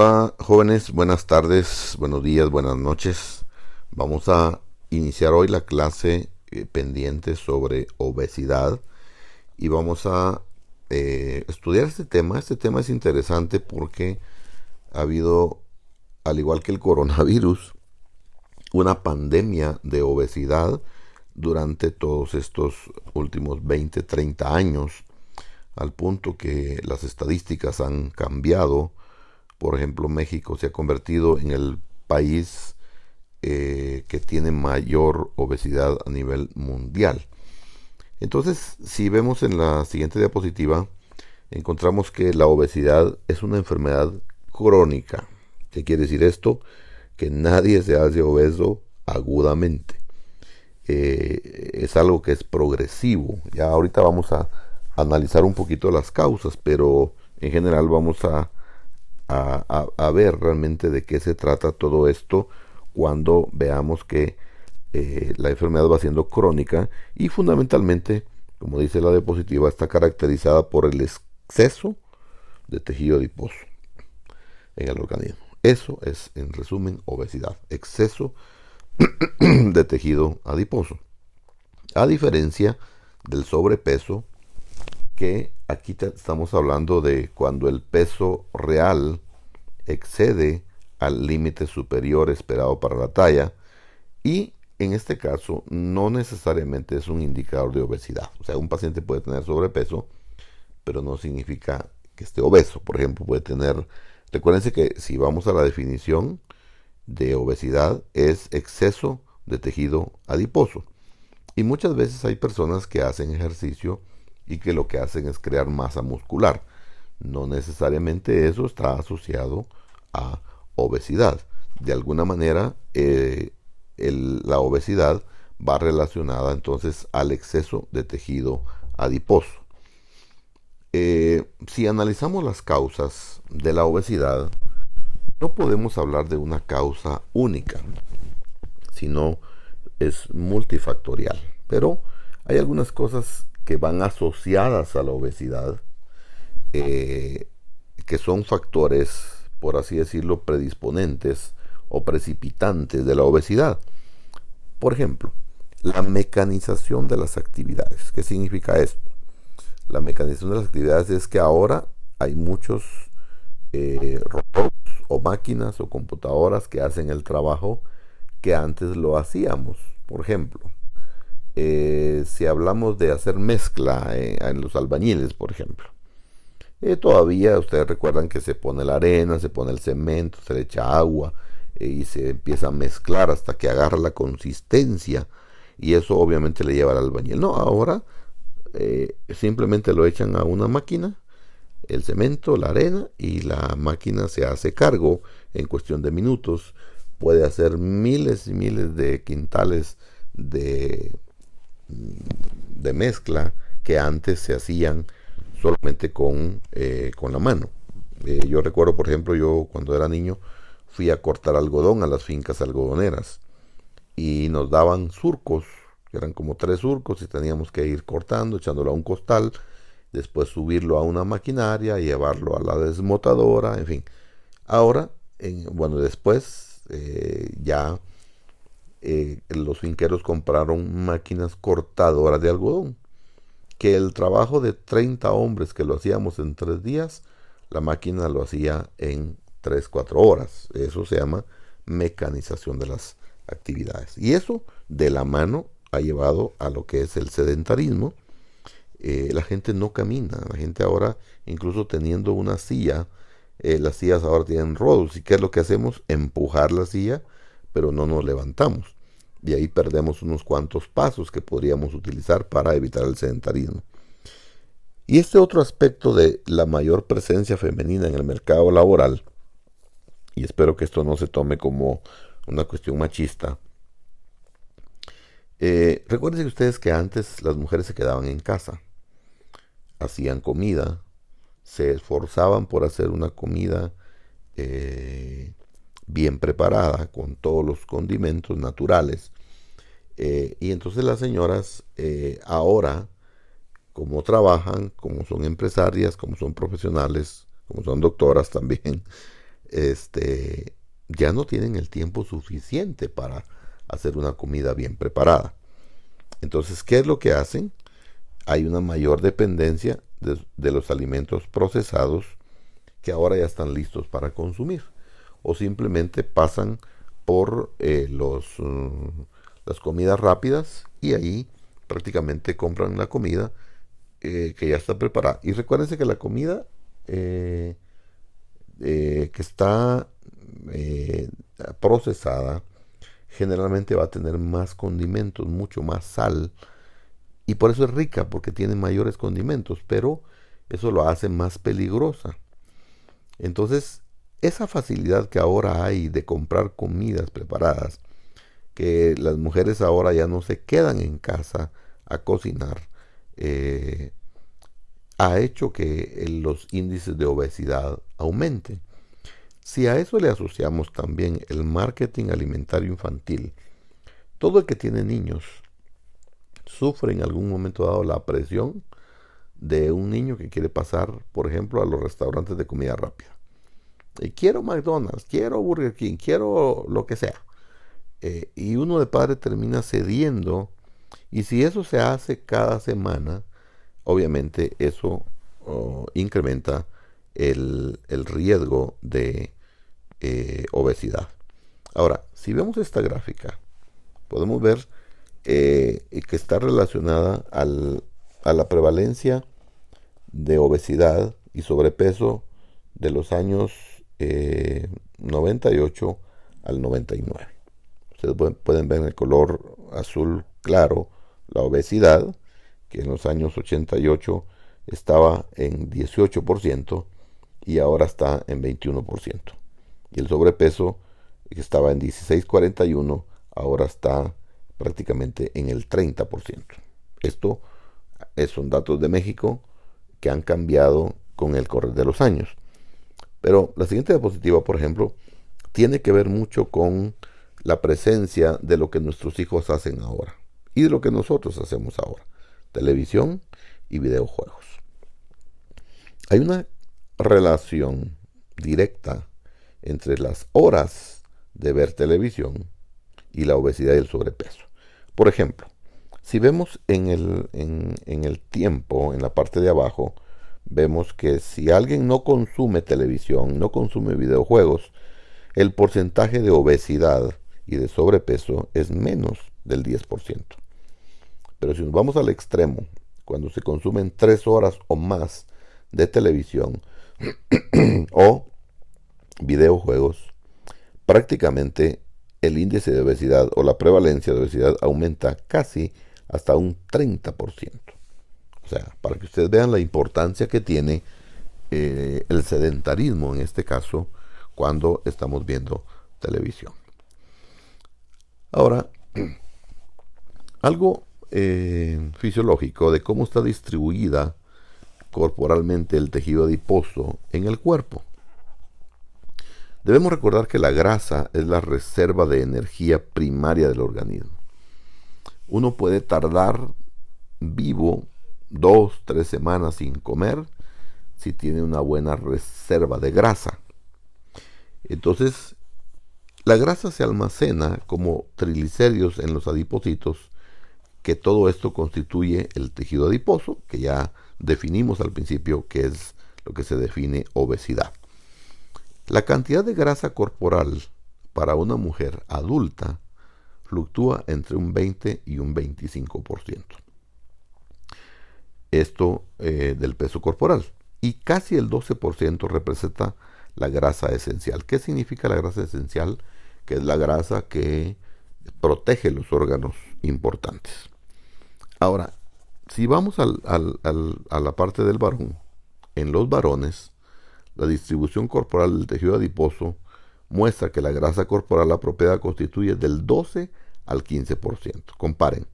Hola jóvenes, buenas tardes, buenos días, buenas noches. Vamos a iniciar hoy la clase pendiente sobre obesidad y vamos a estudiar este tema. Este tema es interesante porque ha habido, al igual que el coronavirus, una pandemia de obesidad durante todos estos últimos 20, 30 años, al punto que las estadísticas han cambiado. Por ejemplo, México se ha convertido en el país que tiene mayor obesidad a nivel mundial. Entonces, si vemos en la siguiente diapositiva, encontramos que la obesidad es una enfermedad crónica. ¿Qué quiere decir esto? Que nadie se hace obeso agudamente. Es algo que es progresivo. Ya ahorita vamos a analizar un poquito las causas, pero en general vamos a ver realmente de qué se trata todo esto cuando veamos que la enfermedad va siendo crónica y fundamentalmente, como dice la diapositiva, está caracterizada por el exceso de tejido adiposo en el organismo. Eso es, en resumen, obesidad, exceso de tejido adiposo. A diferencia del sobrepeso, que aquí estamos hablando de cuando el peso real excede al límite superior esperado para la talla, y en este caso no necesariamente es un indicador de obesidad. O sea, un paciente puede tener sobrepeso, pero no significa que esté obeso. Por ejemplo, puede tener, recuérdense que si vamos a la definición de obesidad, es exceso de tejido adiposo. Y muchas veces hay personas que hacen ejercicio y que lo que hacen es crear masa muscular. No necesariamente eso está asociado a obesidad. De alguna manera, la obesidad va relacionada entonces al exceso de tejido adiposo. Si analizamos las causas de la obesidad, no podemos hablar de una causa única, sino es multifactorial. Pero hay algunas cosas que van asociadas a la obesidad, que son factores, por así decirlo, predisponentes o precipitantes de la obesidad. Por ejemplo, la mecanización de las actividades. ¿Qué significa esto? La mecanización de las actividades es que ahora hay muchos robots o máquinas o computadoras que hacen el trabajo que antes lo hacíamos. Por ejemplo, si hablamos de hacer mezcla en los albañiles, por ejemplo, todavía ustedes recuerdan que se pone la arena, se pone el cemento, se le echa agua y se empieza a mezclar hasta que agarra la consistencia, y eso obviamente le lleva al albañil. No, ahora simplemente lo echan a una máquina, el cemento, la arena, y la máquina se hace cargo en cuestión de minutos. Puede hacer miles y miles de quintales de mezcla que antes se hacían solamente con la mano. Yo recuerdo, por ejemplo, yo cuando era niño fui a cortar algodón a las fincas algodoneras y nos daban surcos, que eran como 3 surcos, y teníamos que ir cortando, echándolo a un costal, después subirlo a una maquinaria, llevarlo a la desmotadora, en fin. Ahora, bueno, después ya los finqueros compraron máquinas cortadoras de algodón, que el trabajo de 30 hombres que lo hacíamos en 3 días, la máquina lo hacía en 3 4 horas. Eso se llama mecanización de las actividades. Y eso de la mano ha llevado a lo que es el sedentarismo. La gente no camina. La gente ahora, incluso teniendo una silla, las sillas ahora tienen ruedas. ¿Y qué es lo que hacemos? Empujar la silla, pero no nos levantamos. Y ahí perdemos unos cuantos pasos que podríamos utilizar para evitar el sedentarismo. Y este otro aspecto de la mayor presencia femenina en el mercado laboral, y espero que esto no se tome como una cuestión machista. Recuerden ustedes que antes las mujeres se quedaban en casa, hacían comida, se esforzaban por hacer una comida bien preparada, con todos los condimentos naturales. Y entonces las señoras ahora, como trabajan, como son empresarias, como son profesionales, como son doctoras también, este, ya no tienen el tiempo suficiente para hacer una comida bien preparada. Entonces, ¿qué es lo que hacen? Hay una mayor dependencia de los alimentos procesados que ahora ya están listos para consumir. O simplemente pasan por las comidas rápidas y ahí prácticamente compran la comida que ya está preparada. Y recuérdense que la comida que está eh, procesada generalmente va a tener más condimentos, mucho más sal, y por eso es rica, porque tiene mayores condimentos, pero eso lo hace más peligrosa. Entonces, esa facilidad que ahora hay de comprar comidas preparadas, que las mujeres ahora ya no se quedan en casa a cocinar, eh, ha hecho que los índices de obesidad aumenten. Si a eso le asociamos también el marketing alimentario infantil, todo el que tiene niños sufre en algún momento dado la presión de un niño que quiere pasar, por ejemplo, a los restaurantes de comida rápida. Y quiero McDonald's, quiero Burger King, quiero lo que sea. Y uno de padre termina cediendo. Y si eso se hace cada semana, obviamente eso incrementa el riesgo de obesidad. Ahora, si vemos esta gráfica, podemos ver que está relacionada a la prevalencia de obesidad y sobrepeso de los años 98 al 99. Ustedes pueden ver en el color azul claro la obesidad, que en los años 88 estaba en 18% y ahora está en 21%. Y el sobrepeso, que estaba en 16,41, ahora está prácticamente en el 30%. Esto son datos de México que han cambiado con el correr de los años. Pero la siguiente diapositiva, por ejemplo, tiene que ver mucho con la presencia de lo que nuestros hijos hacen ahora y de lo que nosotros hacemos ahora: televisión y videojuegos. Hay una relación directa entre las horas de ver televisión y la obesidad y el sobrepeso. Por ejemplo, si vemos en el tiempo, en la parte de abajo, vemos que si alguien no consume televisión, no consume videojuegos, el porcentaje de obesidad y de sobrepeso es menos del 10%. Pero si nos vamos al extremo, cuando se consumen 3 horas o más de televisión o videojuegos, prácticamente el índice de obesidad o la prevalencia de obesidad aumenta casi hasta un 30%. O sea, para que ustedes vean la importancia que tiene el sedentarismo en este caso cuando estamos viendo televisión. Ahora, algo fisiológico de cómo está distribuida corporalmente el tejido adiposo en el cuerpo. Debemos recordar que la grasa es la reserva de energía primaria del organismo. Uno puede tardar vivo 2-3 semanas sin comer si tiene una buena reserva de grasa. Entonces, la grasa se almacena como triglicéridos en los adipocitos, que todo esto constituye el tejido adiposo, que ya definimos al principio que es lo que se define obesidad. La cantidad de grasa corporal para una mujer adulta fluctúa entre un 20 y un 25%. Esto del peso corporal. Y casi el 12% representa la grasa esencial. ¿Qué significa la grasa esencial? Que es la grasa que protege los órganos importantes. Ahora, si vamos a la parte del varón, en los varones, la distribución corporal del tejido adiposo muestra que la grasa corporal apropiada constituye del 12 al 15%. Comparen,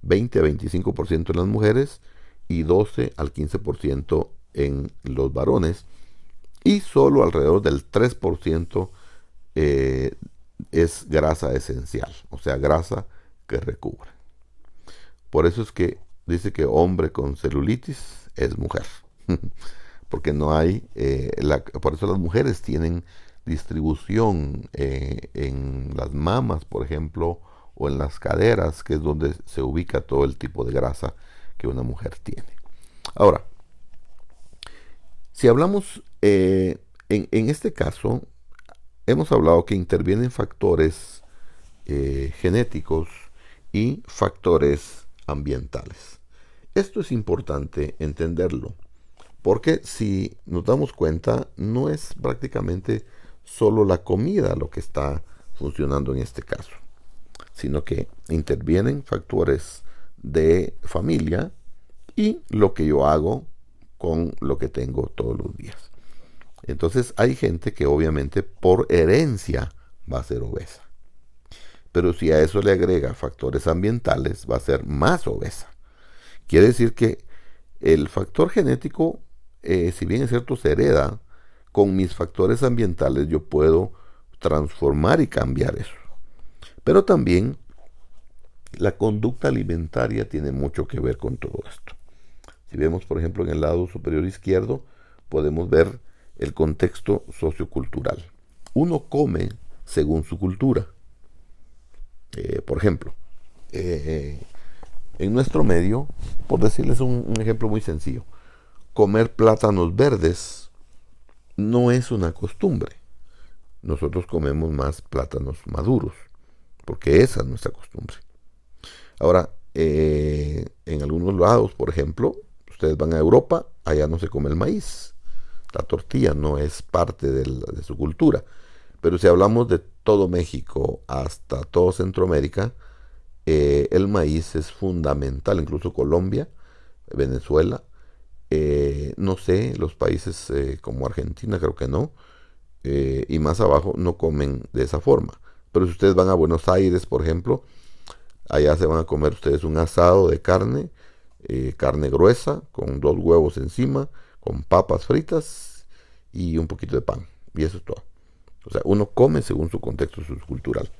20 a 25% en las mujeres y 12 al 15% en los varones, y solo alrededor del 3% es grasa esencial, o sea, grasa que recubre. Por eso es que dice que hombre con celulitis es mujer, porque no hay, por eso las mujeres tienen distribución en las mamas, por ejemplo, o en las caderas, que es donde se ubica todo el tipo de grasa que una mujer tiene. Ahora, si hablamos en este caso, hemos hablado que intervienen factores genéticos y factores ambientales. Esto es importante entenderlo, porque si nos damos cuenta, no es prácticamente solo la comida lo que está funcionando en este caso, sino que intervienen factores de familia y lo que yo hago con lo que tengo todos los días. Entonces hay gente que obviamente por herencia va a ser obesa. Pero si a eso le agrega factores ambientales, va a ser más obesa. Quiere decir que el factor genético, si bien es cierto, se hereda, con mis factores ambientales yo puedo transformar y cambiar eso. Pero también la conducta alimentaria tiene mucho que ver con todo esto. Si vemos, por ejemplo, en el lado superior izquierdo, podemos ver el contexto sociocultural. Uno come según su cultura. Por ejemplo, en nuestro medio, por decirles un ejemplo muy sencillo, comer plátanos verdes no es una costumbre. Nosotros comemos más plátanos maduros, porque esa es nuestra costumbre. Ahora, en algunos lados, por ejemplo, ustedes van a Europa, allá no se come el maíz. La tortilla no es parte de su cultura. Pero si hablamos de todo México hasta todo Centroamérica, el maíz es fundamental, incluso Colombia, Venezuela, no sé, los países como Argentina creo que no, y más abajo no comen de esa forma. Pero si ustedes van a Buenos Aires, por ejemplo, allá se van a comer ustedes un asado de carne, carne gruesa, con 2 huevos encima, con papas fritas y un poquito de pan. Y eso es todo. O sea, uno come según su contexto sociocultural.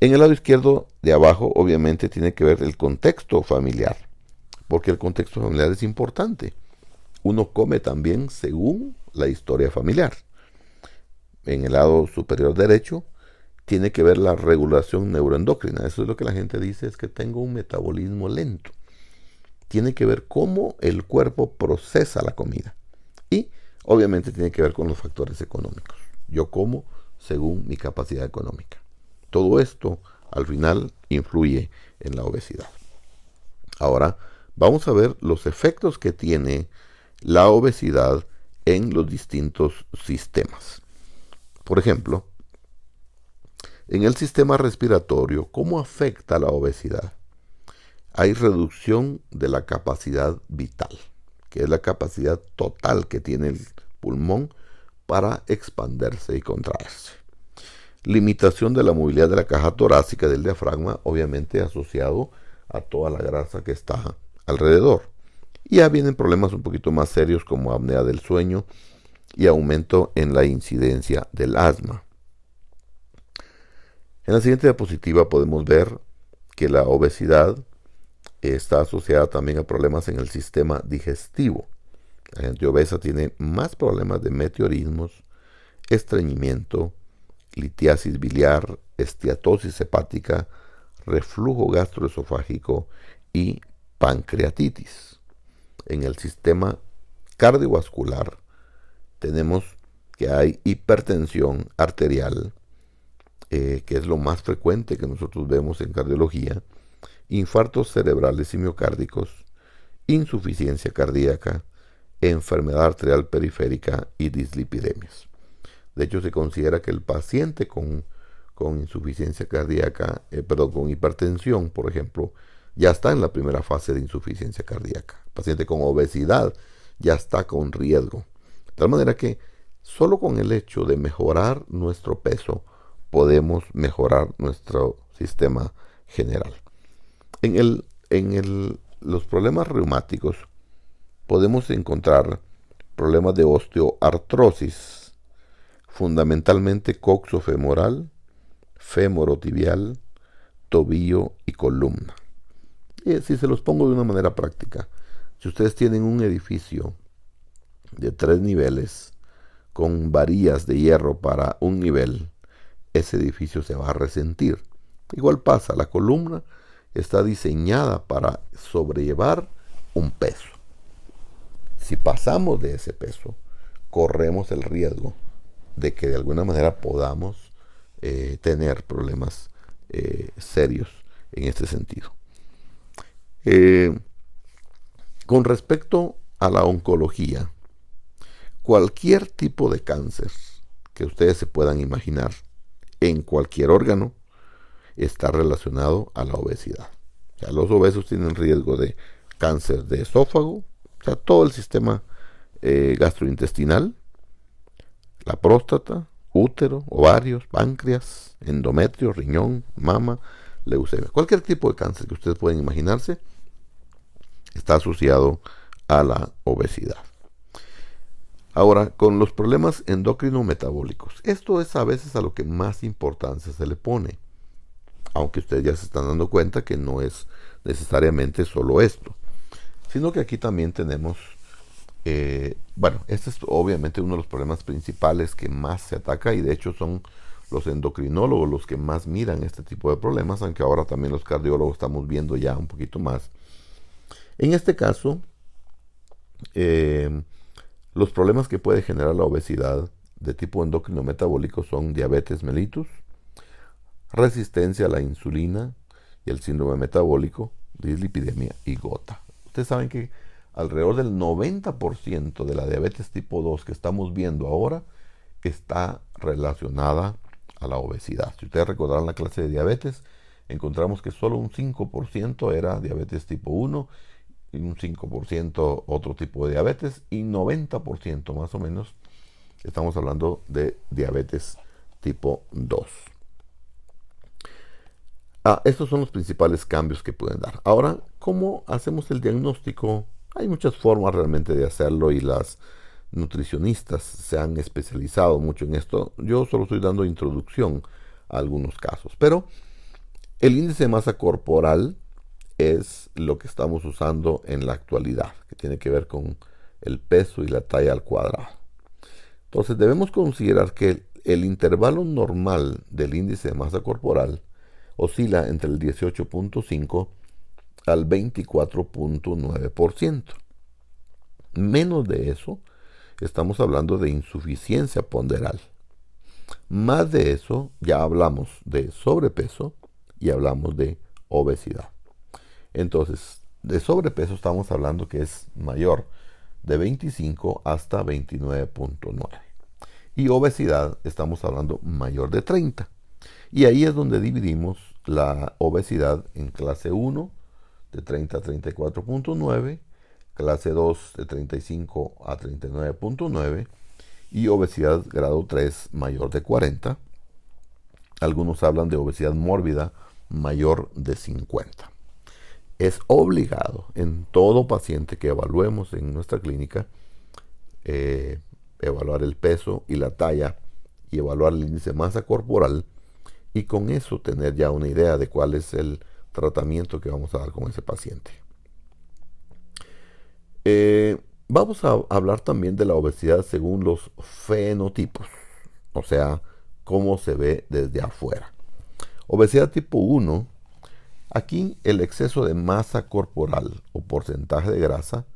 En el lado izquierdo de abajo, obviamente, tiene que ver el contexto familiar, porque el contexto familiar es importante. Uno come también según la historia familiar. En el lado superior derecho, tiene que ver la regulación neuroendocrina. Eso es lo que la gente dice, es que tengo un metabolismo lento. Tiene que ver cómo el cuerpo procesa la comida. Y obviamente tiene que ver con los factores económicos. Yo como según mi capacidad económica. Todo esto al final influye en la obesidad. Ahora vamos a ver los efectos que tiene la obesidad en los distintos sistemas. Por ejemplo, en el sistema respiratorio, ¿cómo afecta la obesidad? Hay reducción de la capacidad vital, que es la capacidad total que tiene el pulmón para expandirse y contraerse. Limitación de la movilidad de la caja torácica del diafragma, obviamente asociado a toda la grasa que está alrededor. Y ya vienen problemas un poquito más serios como apnea del sueño y aumento en la incidencia del asma. En la siguiente diapositiva podemos ver que la obesidad está asociada también a problemas en el sistema digestivo. La gente obesa tiene más problemas de meteorismos, estreñimiento, litiasis biliar, esteatosis hepática, reflujo gastroesofágico y pancreatitis. En el sistema cardiovascular tenemos que hay hipertensión arterial, que es lo más frecuente que nosotros vemos en cardiología, infartos cerebrales y miocárdicos, insuficiencia cardíaca, enfermedad arterial periférica y dislipidemias. De hecho, se considera que el paciente con insuficiencia cardíaca, con hipertensión, por ejemplo, ya está en la primera fase de insuficiencia cardíaca. El paciente con obesidad ya está con riesgo. De tal manera que solo con el hecho de mejorar nuestro peso podemos mejorar nuestro sistema general. Los problemas reumáticos podemos encontrar problemas de osteoartrosis, fundamentalmente coxofemoral, femorotibial, tobillo y columna. Y si se los pongo de una manera práctica, si ustedes tienen un edificio de 3 niveles con varillas de hierro para un nivel, ese edificio se va a resentir. Igual pasa, la columna está diseñada para sobrellevar un peso. Si pasamos de ese peso, corremos el riesgo de que de alguna manera podamos tener problemas serios en este sentido. Con respecto a la oncología, cualquier tipo de cáncer que ustedes se puedan imaginar en cualquier órgano está relacionado a la obesidad. O sea, los obesos tienen riesgo de cáncer de esófago, o sea, todo el sistema gastrointestinal, la próstata, útero, ovarios, páncreas, endometrio, riñón, mama, leucemia. Cualquier tipo de cáncer que ustedes pueden imaginarse está asociado a la obesidad. Ahora, con los problemas endocrino-metabólicos, esto es a veces a lo que más importancia se le pone, aunque ustedes ya se están dando cuenta que no es necesariamente solo esto, sino que aquí también tenemos, este es obviamente uno de los problemas principales que más se ataca, y de hecho son los endocrinólogos los que más miran este tipo de problemas, aunque ahora también los cardiólogos estamos viendo ya un poquito más. En este caso, los problemas que puede generar la obesidad de tipo endocrino metabólico son diabetes mellitus, resistencia a la insulina y el síndrome metabólico, dislipidemia y gota. Ustedes saben que alrededor del 90% de la diabetes tipo 2 que estamos viendo ahora está relacionada a la obesidad. Si ustedes recordarán la clase de diabetes, encontramos que solo un 5% era diabetes tipo 1 y un 5% otro tipo de diabetes, y 90% más o menos estamos hablando de diabetes tipo 2. Estos son los principales cambios que pueden dar. Ahora, ¿cómo hacemos el diagnóstico? Hay muchas formas realmente de hacerlo y las nutricionistas se han especializado mucho en esto. Yo solo estoy dando introducción a algunos casos, pero el índice de masa corporal es lo que estamos usando en la actualidad, que tiene que ver con el peso y la talla al cuadrado. Entonces debemos considerar que el intervalo normal del índice de masa corporal oscila entre el 18.5 al 24.9%. Menos de eso, estamos hablando de insuficiencia ponderal. Más de eso, ya hablamos de sobrepeso y hablamos de obesidad. Entonces, de sobrepeso estamos hablando que es mayor de 25 hasta 29.9. Y obesidad estamos hablando mayor de 30. Y ahí es donde dividimos la obesidad en clase 1 de 30 a 34.9, clase 2 de 35 a 39.9 y obesidad grado 3 mayor de 40. Algunos hablan de obesidad mórbida mayor de 50. Es obligado en todo paciente que evaluemos en nuestra clínica evaluar el peso y la talla y evaluar el índice de masa corporal, y con eso tener ya una idea de cuál es el tratamiento que vamos a dar con ese paciente. Vamos a hablar también de la obesidad según los fenotipos, o sea, cómo se ve desde afuera. Obesidad tipo 1, aquí el exceso de masa corporal o porcentaje de grasa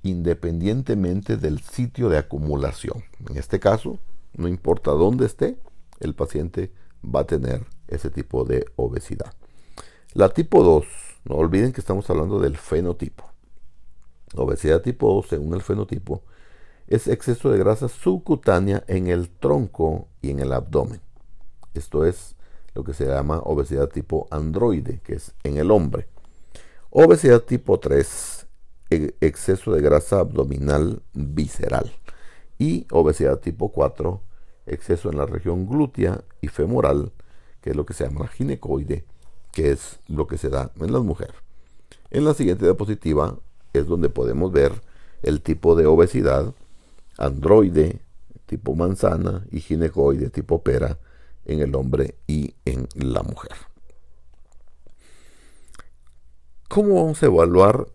independientemente del sitio de acumulación. En este caso, no importa dónde esté, el paciente va a tener ese tipo de obesidad. La tipo 2, no olviden que estamos hablando del fenotipo. Obesidad tipo 2, según el fenotipo, es exceso de grasa subcutánea en el tronco y en el abdomen. Esto es lo que se llama obesidad tipo androide, que es en el hombre. Obesidad tipo 3, exceso de grasa abdominal visceral. Y obesidad tipo 4, exceso en la región glútea y femoral, que es lo que se llama la ginecoide, que es lo que se da en las mujeres. En la siguiente diapositiva es donde podemos ver el tipo de obesidad androide, tipo manzana, y ginecoide, tipo pera, en el hombre y en la mujer. ¿Cómo vamos a evaluar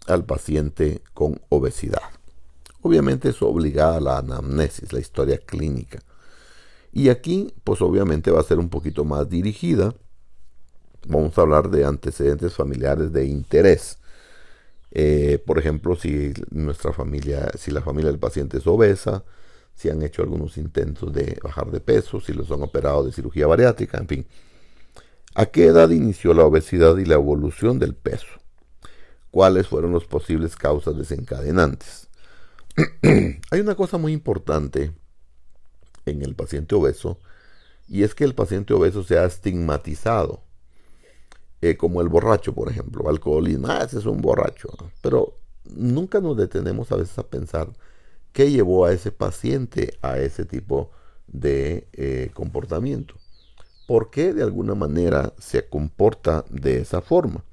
al paciente con obesidad? Obviamente eso obliga a la anamnesis, la historia clínica. Y aquí, pues obviamente va a ser un poquito más dirigida. Vamos a hablar de antecedentes familiares de interés. Por ejemplo, si la familia del paciente es obesa, si han hecho algunos intentos de bajar de peso, si los han operado de cirugía bariátrica, en fin. ¿A qué edad inició la obesidad y la evolución del peso? ¿Cuáles fueron las posibles causas desencadenantes? Hay una cosa muy importante en el paciente obeso, y es que el paciente obeso se ha estigmatizado, como el borracho, por ejemplo, alcoholismo, ese es un borracho, ¿no? Pero nunca nos detenemos a veces a pensar qué llevó a ese paciente a ese tipo de comportamiento. ¿Por qué de alguna manera se comporta de esa forma?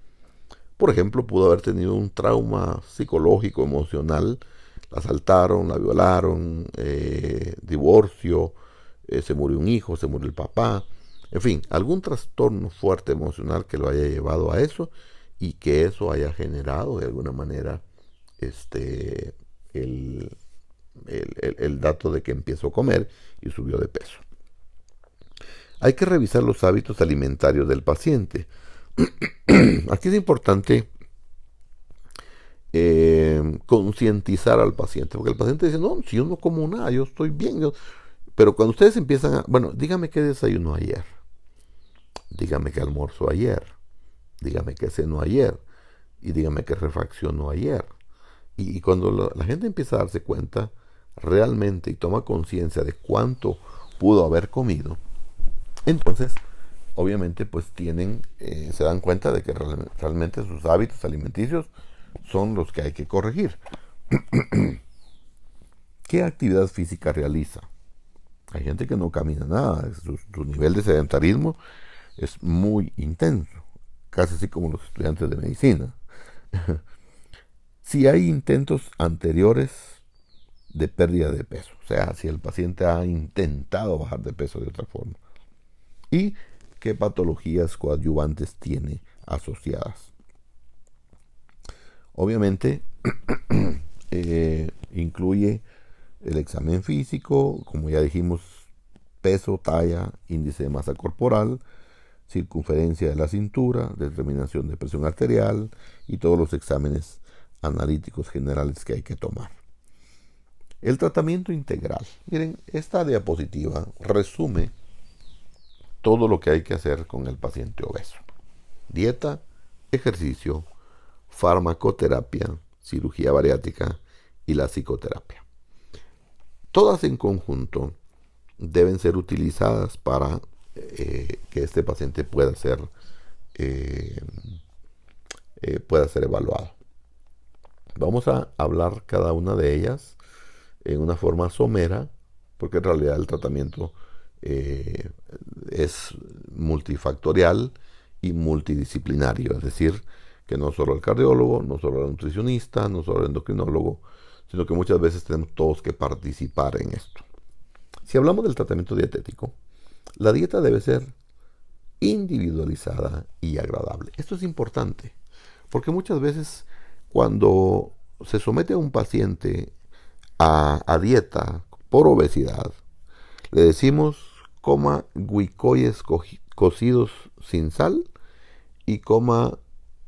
Por ejemplo, pudo haber tenido un trauma psicológico, emocional, la asaltaron, la violaron, divorcio, se murió un hijo, se murió el papá, en fin, algún trastorno fuerte emocional que lo haya llevado a eso y que eso haya generado de alguna manera el, el dato de que empezó a comer y subió de peso. Hay que revisar los hábitos alimentarios del paciente. Aquí es importante concientizar al paciente, porque el paciente dice, no, si yo no como nada, yo estoy bien. Pero cuando ustedes empiezan a, bueno, dígame qué desayunó ayer, dígame qué almorzó ayer, dígame qué cenó ayer, y dígame qué refaccionó ayer. Y cuando la gente empieza a darse cuenta realmente y toma conciencia de cuánto pudo haber comido, entonces obviamente pues se dan cuenta de que realmente sus hábitos alimenticios son los que hay que corregir. ¿Qué actividad física realiza? Hay gente que no camina nada, su nivel de sedentarismo es muy intenso, casi así como los estudiantes de medicina. Si hay intentos anteriores de pérdida de peso, o sea, si el paciente ha intentado bajar de peso de otra forma, y qué patologías coadyuvantes tiene asociadas. Obviamente incluye el examen físico, como ya dijimos, peso, talla, índice de masa corporal, circunferencia de la cintura, determinación de presión arterial y todos los exámenes analíticos generales que hay que tomar. El tratamiento integral. Miren, esta diapositiva resume todo lo que hay que hacer con el paciente obeso. Dieta, ejercicio, farmacoterapia, cirugía bariátrica y la psicoterapia. Todas en conjunto deben ser utilizadas para que este paciente pueda ser evaluado. Vamos a hablar cada una de ellas en una forma somera, porque en realidad el tratamiento es multifactorial y multidisciplinario, es decir, que no solo el cardiólogo, no solo el nutricionista, no solo el endocrinólogo, sino que muchas veces tenemos todos que participar en esto. Si hablamos del tratamiento dietético, la dieta debe ser individualizada y agradable. Esto es importante, porque muchas veces cuando se somete a un paciente a dieta por obesidad, le decimos coma guicoyes cocidos sin sal y coma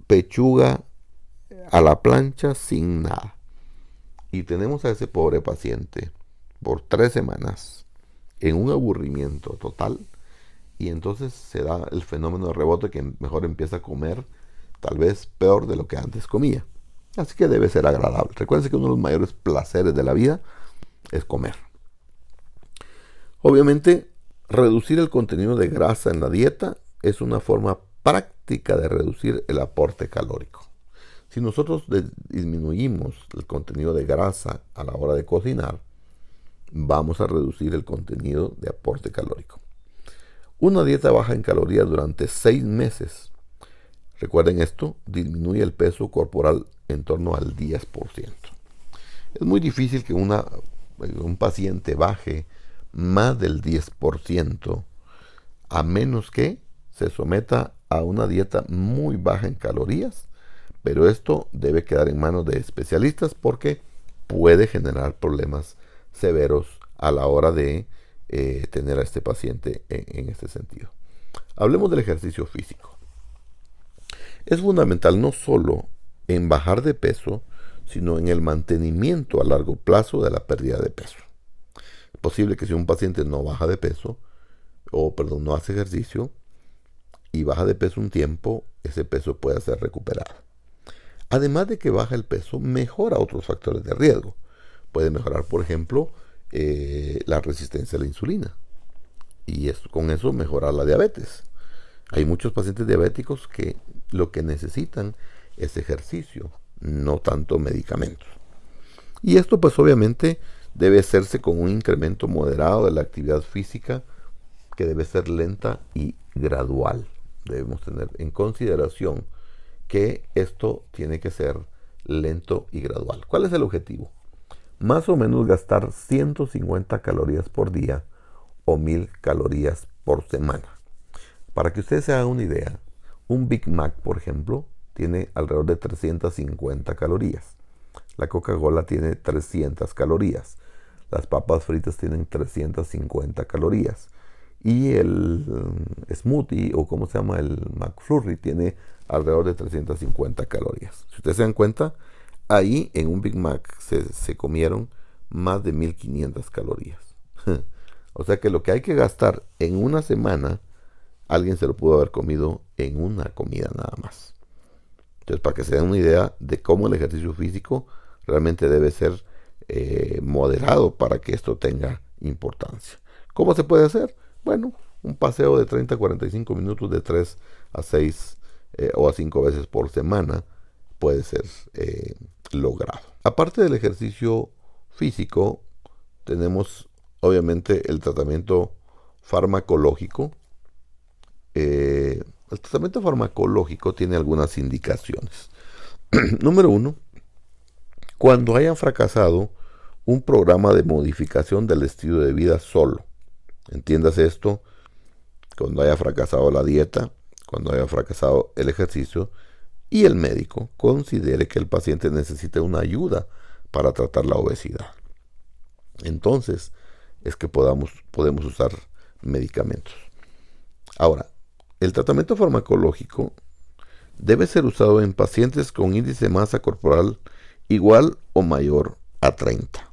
pechuga a la plancha sin nada. Y tenemos a ese pobre paciente por 3 semanas en un aburrimiento total, y entonces se da el fenómeno de rebote que mejor empieza a comer tal vez peor de lo que antes comía. Así que debe ser agradable. Recuerden que uno de los mayores placeres de la vida es comer. Obviamente, reducir el contenido de grasa en la dieta es una forma práctica de reducir el aporte calórico. Si nosotros disminuimos el contenido de grasa a la hora de cocinar, vamos a reducir el contenido de aporte calórico. Una dieta baja en calorías durante 6 meses, recuerden esto, disminuye el peso corporal en torno al 10%. Es muy difícil que un paciente baje más del 10%, a menos que se someta a una dieta muy baja en calorías, pero esto debe quedar en manos de especialistas porque puede generar problemas severos a la hora de tener a este paciente en este sentido. Hablemos del ejercicio físico. Es fundamental no solo en bajar de peso, sino en el mantenimiento a largo plazo de la pérdida de peso. Es posible que si un paciente no baja de peso, no hace ejercicio y baja de peso un tiempo, ese peso pueda ser recuperado. Además de que baja el peso, mejora otros factores de riesgo. Puede mejorar, por ejemplo, la resistencia a la insulina. Y con eso mejorar la diabetes. Hay muchos pacientes diabéticos que lo que necesitan es ejercicio, no tanto medicamentos. Y esto pues obviamente debe hacerse con un incremento moderado de la actividad física que debe ser lenta y gradual. Debemos tener en consideración que esto tiene que ser lento y gradual. ¿Cuál es el objetivo? Más o menos gastar 150 calorías por día o 1000 calorías por semana. Para que ustedes se hagan una idea, un Big Mac, por ejemplo, tiene alrededor de 350 calorías. La Coca-Cola tiene 300 calorías. Las papas fritas tienen 350 calorías. Y el smoothie, o como se llama, el McFlurry, tiene alrededor de 350 calorías. Si ustedes se dan cuenta, ahí en un Big Mac se comieron más de 1500 calorías. O sea que lo que hay que gastar en una semana, alguien se lo pudo haber comido en una comida nada más. Entonces, para que se den una idea de cómo el ejercicio físico realmente debe ser moderado para que esto tenga importancia. ¿Cómo se puede hacer? Bueno, un paseo de 30 a 45 minutos de 3 a 6 o a 5 veces por semana puede ser logrado. Aparte del ejercicio físico, tenemos obviamente el tratamiento farmacológico. El tratamiento farmacológico tiene algunas indicaciones. Número 1, cuando hayan fracasado un programa de modificación del estilo de vida solo. Entiéndase esto, cuando haya fracasado la dieta, cuando haya fracasado el ejercicio y el médico considere que el paciente necesita una ayuda para tratar la obesidad. Entonces es que podemos usar medicamentos. Ahora, el tratamiento farmacológico debe ser usado en pacientes con índice de masa corporal igual o mayor a 30.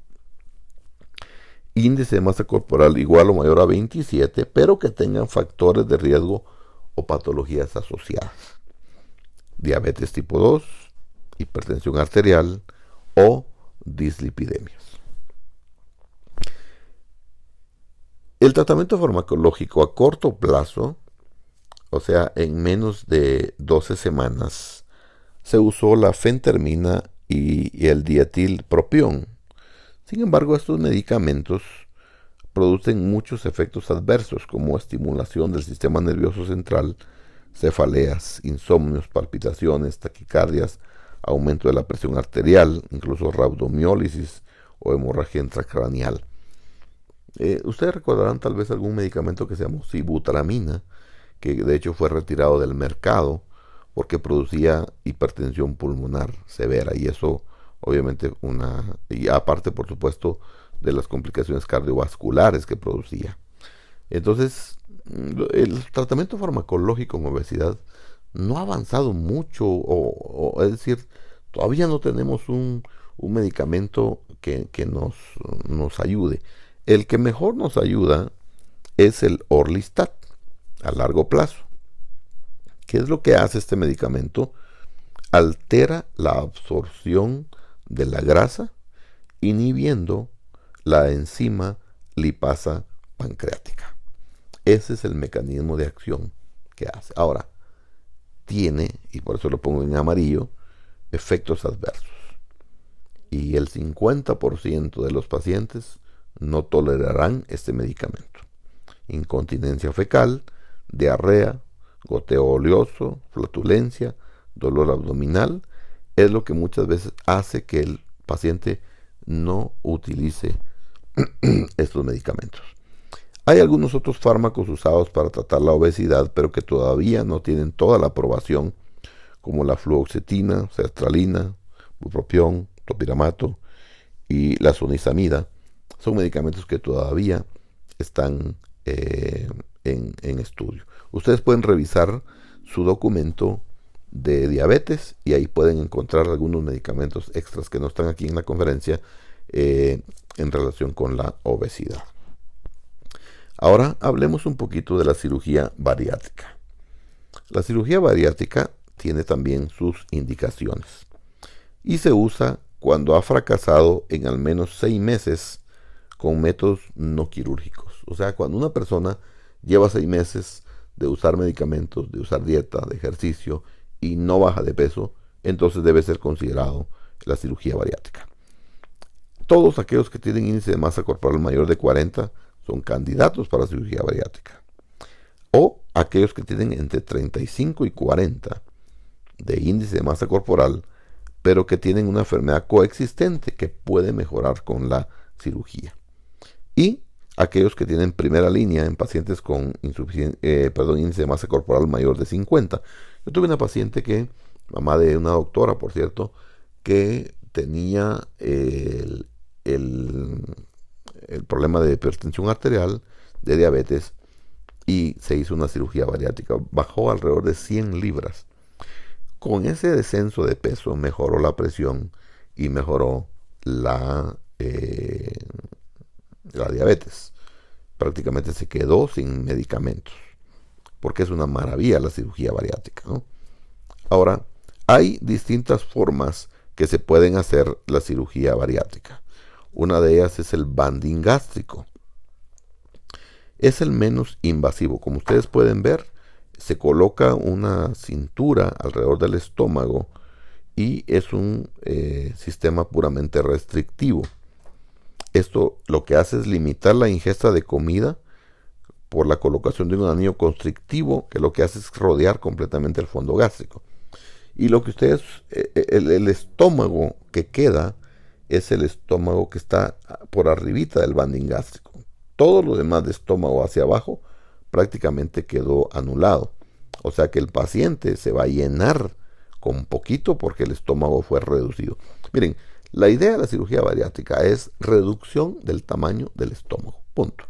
Índice de masa corporal igual o mayor a 27, pero que tengan factores de riesgo o patologías asociadas. Diabetes tipo 2, hipertensión arterial o dislipidemias. El tratamiento farmacológico a corto plazo, o sea, en menos de 12 semanas, se usó la fentermina y el dietilpropión. Sin embargo, estos medicamentos producen muchos efectos adversos como estimulación del sistema nervioso central, cefaleas, insomnios, palpitaciones, taquicardias, aumento de la presión arterial, incluso rhabdomiólisis o hemorragia intracraneal. Ustedes recordarán tal vez algún medicamento que se llama sibutramina, que de hecho fue retirado del mercado porque producía hipertensión pulmonar severa, y eso obviamente y aparte por supuesto de las complicaciones cardiovasculares que producía. Entonces, el tratamiento farmacológico en obesidad no ha avanzado mucho, es decir, todavía no tenemos un medicamento que nos ayude. El que mejor nos ayuda es el Orlistat a largo plazo. ¿Qué es lo que hace este medicamento? Altera la absorción de la grasa, inhibiendo la enzima lipasa pancreática. Ese es el mecanismo de acción que hace. Ahora, tiene, y por eso lo pongo en amarillo, efectos adversos. Y el 50% de los pacientes no tolerarán este medicamento. Incontinencia fecal, diarrea, goteo oleoso, flatulencia, dolor abdominal, es lo que muchas veces hace que el paciente no utilice estos medicamentos. Hay algunos otros fármacos usados para tratar la obesidad, pero que todavía no tienen toda la aprobación, como la fluoxetina, sertralina, bupropión, topiramato, y la zonisamida son medicamentos que todavía están en estudio. Ustedes pueden revisar su documento de diabetes y ahí pueden encontrar algunos medicamentos extras que no están aquí en la conferencia en relación con la obesidad. Ahora hablemos un poquito de la cirugía bariátrica. La cirugía bariátrica tiene también sus indicaciones y se usa cuando ha fracasado en al menos 6 meses con métodos no quirúrgicos. O sea, cuando una persona lleva 6 meses de usar medicamentos, de usar dieta, de ejercicio y no baja de peso, entonces debe ser considerado la cirugía bariátrica. Todos aquellos que tienen índice de masa corporal mayor de 40 son candidatos para cirugía bariátrica. O aquellos que tienen entre 35 y 40 de índice de masa corporal, pero que tienen una enfermedad coexistente que puede mejorar con la cirugía. Y aquellos que tienen primera línea en pacientes con índice de masa corporal mayor de 50. Yo tuve una paciente mamá de una doctora, por cierto, que tenía el problema de hipertensión arterial, de diabetes, y se hizo una cirugía bariátrica. Bajó alrededor de 100 libras. Con ese descenso de peso mejoró la presión y mejoró la diabetes. Prácticamente se quedó sin medicamentos, porque es una maravilla la cirugía bariátrica, ¿no? Ahora, hay distintas formas que se pueden hacer la cirugía bariátrica. Una de ellas es el banding gástrico. Es el menos invasivo. Como ustedes pueden ver, se coloca una cintura alrededor del estómago y es un sistema puramente restrictivo. Esto lo que hace es limitar la ingesta de comida por la colocación de un anillo constrictivo, que lo que hace es rodear completamente el fondo gástrico. Y lo que ustedes, el estómago que queda es el estómago que está por arribita del banding gástrico. Todo lo demás de estómago hacia abajo prácticamente quedó anulado. O sea que el paciente se va a llenar con poquito porque el estómago fue reducido. Miren, la idea de la cirugía bariátrica es reducción del tamaño del estómago. Punto.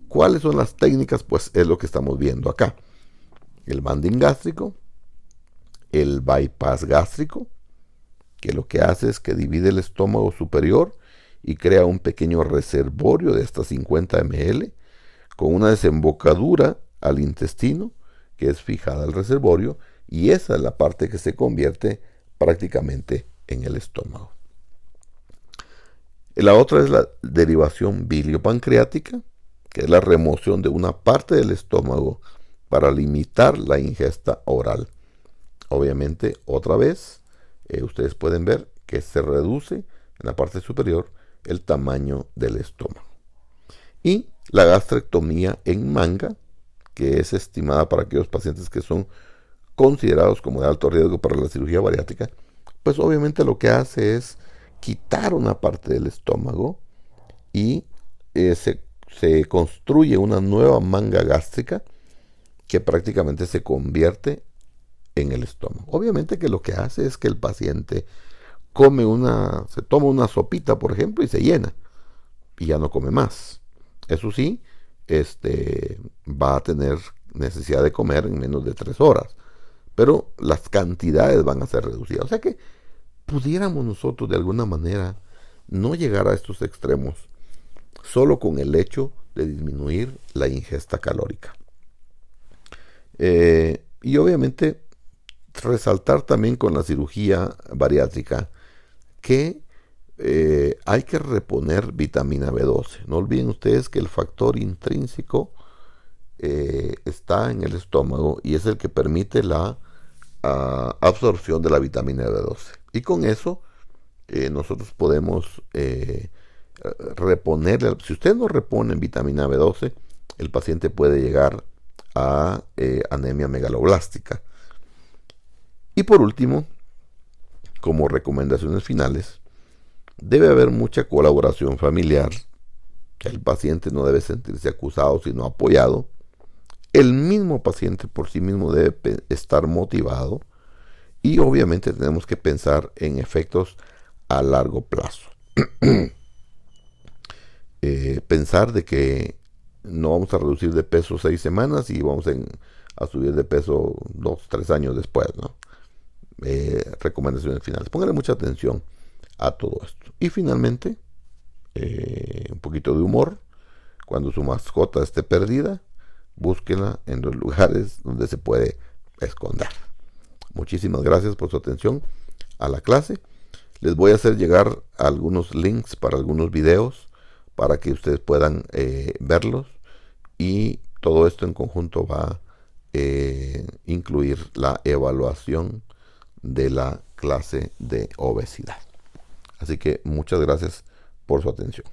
¿Cuáles son las técnicas? Pues es lo que estamos viendo acá. El banding gástrico, el bypass gástrico, que lo que hace es que divide el estómago superior y crea un pequeño reservorio de hasta 50 ml con una desembocadura al intestino que es fijada al reservorio, y esa es la parte que se convierte prácticamente en el estómago. La otra es la derivación biliopancreática, que es la remoción de una parte del estómago para limitar la ingesta oral. Obviamente, otra vez, ustedes pueden ver que se reduce en la parte superior el tamaño del estómago. Y la gastrectomía en manga, que es estimada para aquellos pacientes que son considerados como de alto riesgo para la cirugía bariátrica, pues obviamente lo que hace es quitar una parte del estómago y se construye una nueva manga gástrica que prácticamente se convierte en el estómago. Obviamente que lo que hace es que el paciente se toma una sopita, por ejemplo, y se llena y ya no come más. Eso sí, va a tener necesidad de comer en menos de 3 horas, pero las cantidades van a ser reducidas. O sea que pudiéramos nosotros de alguna manera no llegar a estos extremos solo con el hecho de disminuir la ingesta calórica. Y obviamente resaltar también con la cirugía bariátrica que hay que reponer vitamina B12. No olviden ustedes que el factor intrínseco está en el estómago y es el que permite la absorción de la vitamina B12. Y con eso nosotros podemos reponerle. Si ustedes no reponen vitamina B12, el paciente puede llegar a anemia megaloblástica. Y por último, como recomendaciones finales, debe haber mucha colaboración familiar. El paciente no debe sentirse acusado, sino apoyado. El mismo paciente por sí mismo debe estar motivado. Y obviamente tenemos que pensar en efectos a largo plazo. Pensar de que no vamos a reducir de peso 6 semanas y vamos a subir de peso 2, 3 años después, ¿no? Recomendaciones finales. Póngale mucha atención a todo esto. Y finalmente, un poquito de humor. Cuando su mascota esté perdida, búsquela en los lugares donde se puede esconder. Muchísimas gracias por su atención a la clase. Les voy a hacer llegar algunos links para algunos videos para que ustedes puedan verlos, y todo esto en conjunto va a incluir la evaluación de la clase de obesidad. Así que muchas gracias por su atención.